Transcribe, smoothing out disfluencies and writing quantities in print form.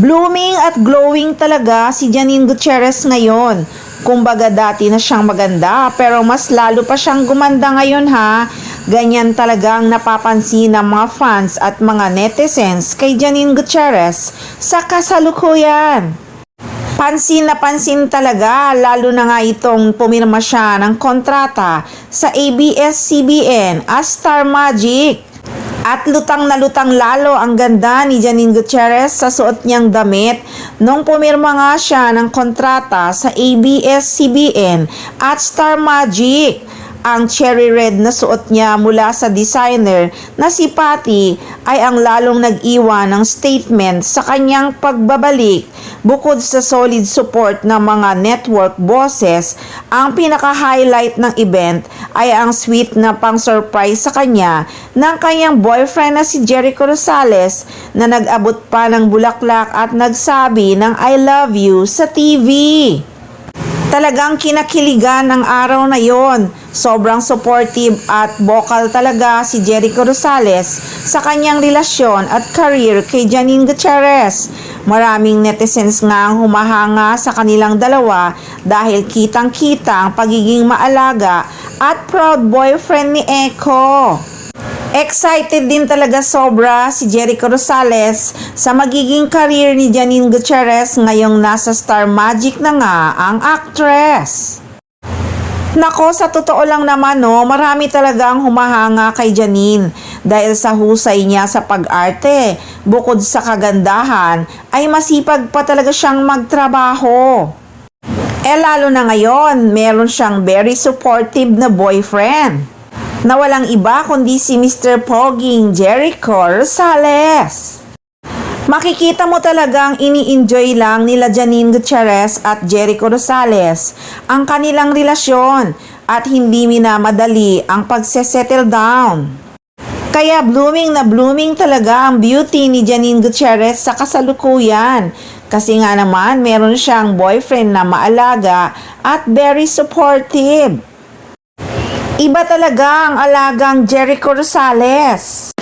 Blooming at glowing talaga si Janine Gutierrez ngayon. Kumbaga dati na siyang maganda pero mas lalo pa siyang gumanda ngayon ha. Ganyan talagang napapansin ng mga fans at mga netizens kay Janine Gutierrez sa kasalukuyan. Pansin na pansin talaga lalo na nga itong pumirma siya ng kontrata sa ABS-CBN as Star Magic. At lutang na lutang lalo ang ganda ni Janine Gutierrez sa suot niyang damit nung pumirma nga siya ng kontrata sa ABS-CBN at Star Magic. Ang cherry red na suot niya mula sa designer na si Patty ay ang lalong nag-iwan ng statement sa kanyang pagbabalik. Bukod sa solid support ng mga network bosses, ang pinaka-highlight ng event ay ang sweet na pang-surprise sa kanya ng kanyang boyfriend na si Jericho Rosales na nag-abot pa ng bulaklak at nagsabi ng I love you sa TV. Talagang kinakiligan ng araw na yon. Sobrang supportive at vocal talaga si Jericho Rosales sa kanyang relasyon at career kay Janine Gutierrez. Maraming netizens nga ang humahanga sa kanilang dalawa dahil kitang-kita ang pagiging maalaga at proud boyfriend ni Echo. Excited din talaga sobra si Jericho Rosales sa magiging career ni Janine Gutierrez ngayong nasa Star Magic na nga ang actress. Nako, sa totoo lang naman marami talagang humahanga kay Janine dahil sa husay niya sa pag-arte. Bukod sa kagandahan ay masipag pa talaga siyang magtrabaho. Lalo na ngayon, meron siyang very supportive na boyfriend na walang iba kundi si Mr. Poging Jericho Rosales. Makikita mo talagang ini-enjoy lang nila Janine Gutierrez at Jericho Rosales ang kanilang relasyon at hindi minamadali ang pagse-settle down. Kaya blooming na blooming talaga ang beauty ni Janine Gutierrez sa kasalukuyan kasi nga naman meron siyang boyfriend na maalaga at very supportive. Iba talaga ang alagang Jericho Rosales.